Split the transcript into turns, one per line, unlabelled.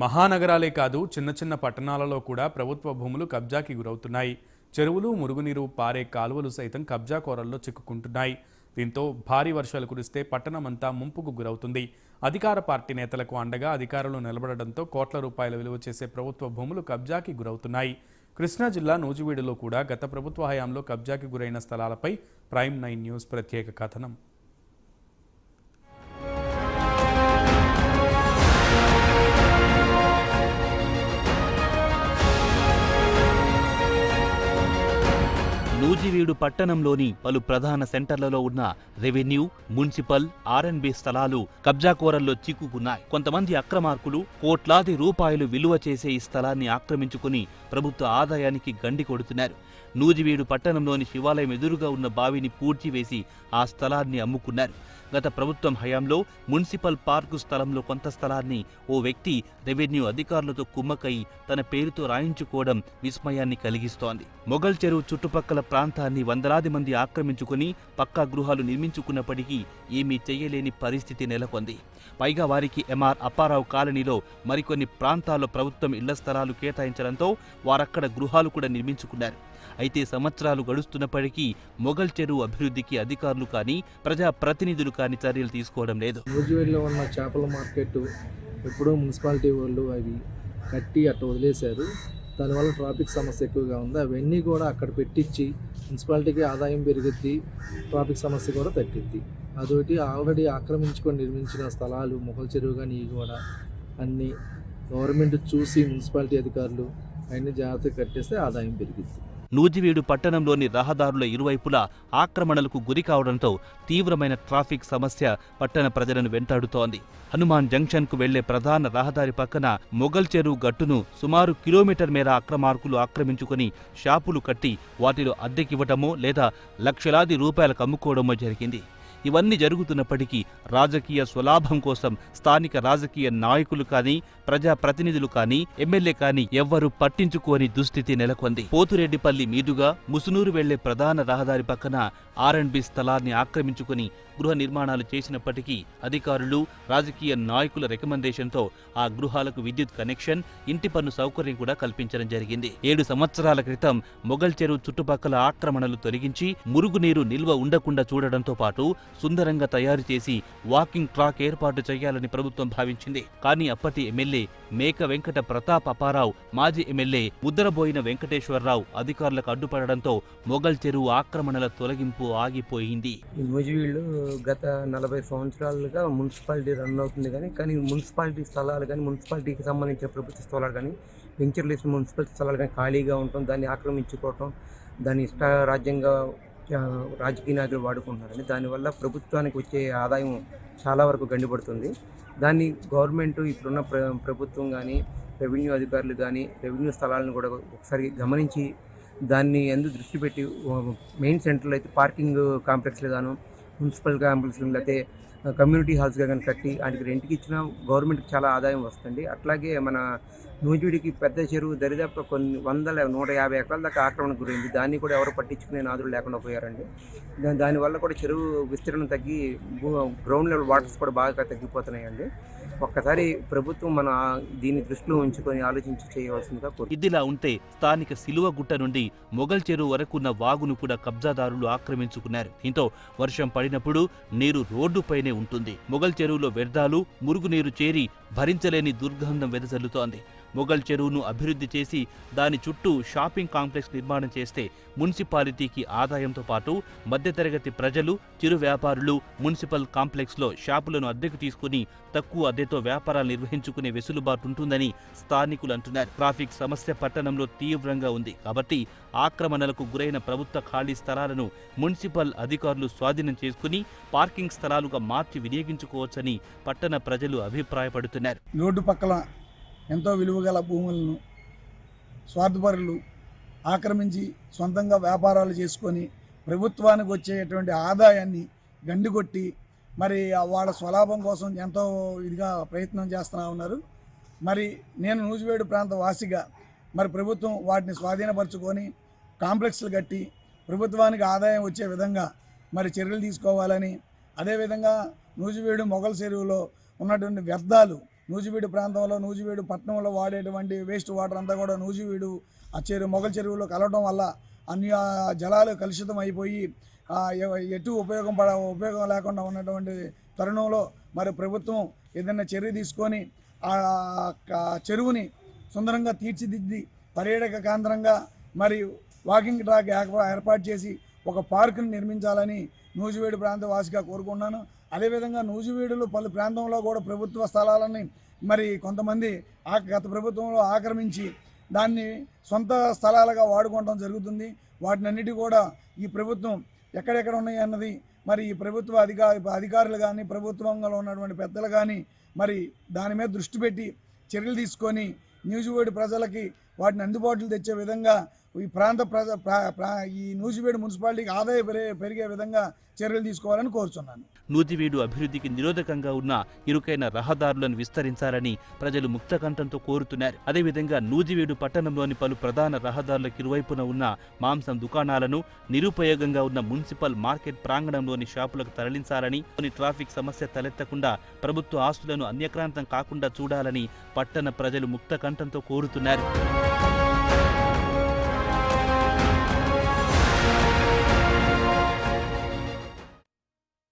మహానగరాలే కాదు చిన్న చిన్న పట్టణాలలో కూడా ప్రభుత్వ భూములు కబ్జాకి గురవుతున్నాయి. చెరువులు, మురుగునీరు పారే కాలువలు సైతం కబ్జా కోరల్లో చిక్కుకుంటున్నాయి. దీంతో భారీ వర్షాలు కురిస్తే పట్టణమంతా ముంపుకు గురవుతుంది. అధికార పార్టీ నేతలకు అండగా అధికారులు నిలబడడంతో కోట్ల రూపాయల విలువ చేసే ప్రభుత్వ భూములు కబ్జాకి గురవుతున్నాయి. కృష్ణా జిల్లా నూజివీడులో కూడా గత ప్రభుత్వ హయాంలో కబ్జాకి గురైన స్థలాలపై ప్రైమ్ 9 న్యూస్ ప్రత్యేక కథనం.
నూజివీడు పట్టణంలోని పలు ప్రధాన సెంటర్లలో ఉన్న రెవెన్యూ, మున్సిపల్, ఆర్ఎన్బి స్థలాలు కబ్జాకోరల్లో చిక్కుకున్నాయి. కొంతమంది అక్రమార్కులు కోట్లాది రూపాయలు విలువ చేసే ఈ స్థలాన్ని ఆక్రమించుకుని ప్రభుత్వ ఆదాయానికి గండి కొడుతున్నారు. నూజివీడు పట్టణంలోని శివాలయం ఎదురుగా ఉన్న బావిని పూడ్చివేసి ఆ స్థలాన్ని అమ్ముకున్నారు. గత ప్రభుత్వం హయాంలో మున్సిపల్ పార్కు స్థలంలో కొంత స్థలాన్ని ఓ వ్యక్తి రెవెన్యూ అధికారులతో కుమ్మకై తన పేరుతో రాయించుకోవడం విస్మయాన్ని కలిగిస్తోంది. మొగల్ చెరువు చుట్టుపక్కల ప్రాంతాన్ని వందలాది మంది ఆక్రమించుకుని పక్కా గృహాలు నిర్మించుకున్నప్పటికీ ఏమీ చెయ్యలేని పరిస్థితి నెలకొంది. పైగా వారికి ఎంఆర్ అప్పారావు కాలనీలో మరికొన్ని ప్రాంతాల్లో ప్రభుత్వం ఇళ్ల స్థలాలు కేటాయించడంతో వారక్కడ గృహాలు కూడా నిర్మించుకున్నారు. అయితే సంవత్సరాలు గడుస్తున్నప్పటికీ మొగల్ చెరువు అభివృద్ధికి అధికారులు కానీ ప్రజాప్రతినిధులు కానీ చర్యలు తీసుకోవడం లేదు.
నూజివీడులో ఉన్న చేపల మార్కెట్ ఎప్పుడూ మున్సిపాలిటీ వాళ్ళు అవి కట్టి అట్లా వదిలేశారు. దానివల్ల ట్రాఫిక్ సమస్య ఎక్కువగా ఉంది. అవన్నీ కూడా అక్కడ పెట్టించి మున్సిపాలిటీకి ఆదాయం పెరిగిద్ది, ట్రాఫిక్ సమస్య కూడా తగ్గిద్ది. అదొకటి ఆల్రెడీ ఆక్రమించుకొని నిర్మించిన స్థలాలు మొగల్ చెరువు కానీ ఇవి కూడా అన్నీ గవర్నమెంట్ చూసి మున్సిపాలిటీ అధికారులు అవన్నీ జాగ్రత్తగా కట్టేస్తే ఆదాయం పెరిగిద్ది.
నూజివీడు పట్టణంలోని రహదారుల ఇరువైపులా ఆక్రమణలకు గురి కావడంతో తీవ్రమైన ట్రాఫిక్ సమస్య పట్టణ ప్రజలను వెంటాడుతోంది. హనుమాన్ జంక్షన్కు వెళ్లే ప్రధాన రహదారి పక్కన మొగల్ చెరువు గట్టును సుమారు కిలోమీటర్ మేర అక్రమార్కులు ఆక్రమించుకుని షాపులు కట్టి వాటిలో అద్దెకివ్వటమో లేదా లక్షలాది రూపాయలకు అమ్ముకోవడమో జరిగింది. ఇవన్నీ జరుగుతున్నప్పటికీ రాజకీయ స్వలాభం కోసం స్థానిక రాజకీయ నాయకులు కానీ ప్రజాప్రతినిధులు కానీ ఎమ్మెల్యే కానీ ఎవ్వరూ పట్టించుకోని దుస్థితి నెలకొంది. పోతురెడ్డిపల్లి మీదుగా ముసునూరు వెళ్లే ప్రధాన రహదారి పక్కన ఆర్ఎండ్బి స్థలాన్ని ఆక్రమించుకుని గృహ నిర్మాణాలు చేసినప్పటికీ అధికారులు, రాజకీయ నాయకుల రికమెండేషన్తో ఆ గృహాలకు విద్యుత్ కనెక్షన్, ఇంటి పన్ను సౌకర్యం కూడా కల్పించడం జరిగింది. 7 సంవత్సరాల క్రితం మొగల్ చెరువు చుట్టుపక్కల ఆక్రమణలు తొలగించి మురుగునీరు నిల్వ ఉండకుండా చూడడంతో పాటు సుందరంగా తయారు చేసి వాకింగ్ ట్రాక్ ఏర్పాటు చేయాలని ప్రభుత్వం భావించింది. కానీ అప్పటి ఎమ్మెల్యే మేక వెంకట ప్రతాప్ అప్పారావు, మాజీ ఎమ్మెల్యే ముద్దరబోయిన వెంకటేశ్వరరావు అధికారులకు అడ్డుపడడంతో మొగల్ చెరువు ఆక్రమణల తొలగింపు ఆగిపోయింది.
గత 40 సంవత్సరాలుగా మున్సిపాలిటీ రన్ అవుతుంది. కానీ మున్సిపాలిటీ స్థలాలు కానీ మున్సిపాలిటీకి సంబంధించిన ప్రభుత్వ స్థలాలు కానీ వెంచర్లు వేసిన మున్సిపాలిటీ స్థలాలు కానీ ఖాళీగా ఉండటం, దాన్ని ఆక్రమించుకోవటం, దాన్ని ఇష్టారాజ్యంగా రాజకీయ నాయకులు వాడుకుంటున్నారండి. దానివల్ల ప్రభుత్వానికి వచ్చే ఆదాయం చాలా వరకు గండిపడుతుంది. దాన్ని గవర్నమెంట్ ఇప్పుడున్న ప్రభుత్వం కానీ రెవెన్యూ అధికారులు కానీ రెవెన్యూ స్థలాలను కూడా ఒకసారి గమనించి దాన్ని ఎందుకు దృష్టి పెట్టి మెయిన్ సెంటర్లో అయితే పార్కింగ్ కాంప్లెక్స్లు గాను, మున్సిపల్ కాంప్లెక్స్లు లేకపోతే కమ్యూనిటీ హాల్స్గా కానీ కట్టి వాటికి రెంట్కి ఇచ్చినా గవర్నమెంట్కి చాలా ఆదాయం వస్తుంది. అట్లాగే మన నూజివీడికి పెద్ద చెరువు దరిదాపు కొన్ని 150 ఎకరాల దాకా ఆక్రమణకు గురైంది. దాన్ని కూడా ఎవరు పట్టించుకునే నాదులు లేకుండా పోయారండి. దానివల్ల కూడా చెరువు విస్తీర్ణం తగ్గి గ్రౌండ్ లెవెల్ వాటర్స్ కూడా బాగా తగ్గిపోతున్నాయండి. ఒక్కసారి ప్రభుత్వం మన దీన్ని దృష్టిలో ఉంచుకొని ఆలోచించి చేయవలసిందిగా కోరుతున్నాను.
ఇదిలా ఉంటే స్థానిక సిలువగుట్ట నుండి మొగల్ చెరువు వరకున్న వాగును కూడా కబ్జాదారులు ఆక్రమించుకున్నారు. దీంతో వర్షం పడినప్పుడు నీరు రోడ్డుపైనే ఉంటుంది. మొగల్ చెరువులో వ్యర్థాలు, మురుగునీరు చేరి భరించలేని దుర్గంధం వెదజల్లుతోంది. మొగల్ చెరువును అభివృద్ధి చేసి దాని చుట్టూ షాపింగ్ కాంప్లెక్స్ నిర్మాణం చేస్తే మున్సిపాలిటీకి ఆదాయంతో పాటు మధ్యతరగతి ప్రజలు, చిరు వ్యాపారులు మున్సిపల్ కాంప్లెక్స్లో షాపులను అద్దెకు తీసుకుని తక్కువ అద్దెతో వ్యాపారాలు నిర్వహించుకునే వెసులుబాటు ఉంటుందని స్థానికులు అంటున్నారు. ట్రాఫిక్ సమస్య పట్టణంలో తీవ్రంగా ఉంది కాబట్టి ఆక్రమణలకు గురైన ప్రభుత్వ ఖాళీ స్థలాలను మున్సిపల్ అధికారులు స్వాధీనం చేసుకుని పార్కింగ్ స్థలాలుగా మార్చి వినియోగించుకోవచ్చని పట్టణ ప్రజలు అభిప్రాయపడుతున్నారు.
రోడ్డు పక్కల ఎంతో విలువగల భూములను స్వార్థపరులు ఆక్రమించి సొంతంగా వ్యాపారాలు చేసుకొని ప్రభుత్వానికి వచ్చేటువంటి ఆదాయాన్ని గండికొట్టి మరి వాళ్ళ స్వలాభం కోసం ఎంతో ఇదిగా ప్రయత్నం చేస్తూ ఉన్నారు. మరి నేను నూజివీడు ప్రాంత వాసిగా మరి ప్రభుత్వం వాటిని స్వాధీనపరచుకొని కాంప్లెక్స్లు కట్టి ప్రభుత్వానికి ఆదాయం వచ్చే విధంగా మరి చర్యలు తీసుకోవాలని, అదేవిధంగా నూజివీడు మొగల్ చెరువులో ఉన్నటువంటి వ్యర్థాలు నూజివీడు ప్రాంతంలో నూజివీడు పట్టణంలో వాడేటువంటి వేస్ట్ వాటర్ అంతా కూడా నూజివీడు మొగల్ చెరువులో కలవడం వల్ల అన్ని జలాలు కలుషితం అయిపోయి ఎటు ఉపయోగం లేకుండా ఉన్నటువంటి తరుణంలో మరి ప్రభుత్వం ఏదైనా చర్య తీసుకొని ఆ చెరువుని సుందరంగా తీర్చిదిద్ది పర్యాటక కేంద్రంగా మరి వాకింగ్ ట్రాక్ ఏర్పాటు చేసి ఒక పార్కుని నిర్మించాలని నూజివీడు ప్రాంత వాసిగా కోరుకున్నాను. అదేవిధంగా నూజివీడులో పలు ప్రాంతంలో కూడా ప్రభుత్వ స్థలాలని మరి కొంతమంది గత ప్రభుత్వంలో ఆక్రమించి దాన్ని సొంత స్థలాలుగా వాడుకోవడం జరుగుతుంది. వాటినన్నిటి కూడా ఈ ప్రభుత్వం ఎక్కడెక్కడ ఉన్నాయి అన్నది మరి ఈ ప్రభుత్వ అధికారులు కానీ ప్రభుత్వంలో ఉన్నటువంటి పెద్దలు కానీ మరి దాని మీద దృష్టి పెట్టి చర్యలు తీసుకొని నూజివీడు ప్రజలకి వాటిని అందుబాటులో తెచ్చే విధంగా ఈ ప్రాంత ఈ నూజివీడు మున్సిపాలిటీకి ఆదాయం పెరిగే విధంగా చర్యలు తీసుకోవాలని కోరుచున్నాను.
నూజివీడు అభివృద్ధికి నిరోధకంగా ఉన్న ఇరుకైన రహదారులను విస్తరించాలని ప్రజలు ముక్తకంఠంతో కోరుతున్నారు. అదేవిధంగా నూజివీడు పట్టణంలోని పలు ప్రధాన రహదారులకు ఇరువైపున ఉన్న మాంసం దుకాణాలను నిరుపయోగంగా ఉన్న మున్సిపల్ మార్కెట్ ప్రాంగణంలోని షాపులకు తరలించాలని, ట్రాఫిక్ సమస్య తలెత్తకుండా ప్రభుత్వ ఆస్తులను అన్యక్రాంతం కాకుండా చూడాలని పట్టణ ప్రజలు ముక్తకంఠంతో కోరుతున్నారు.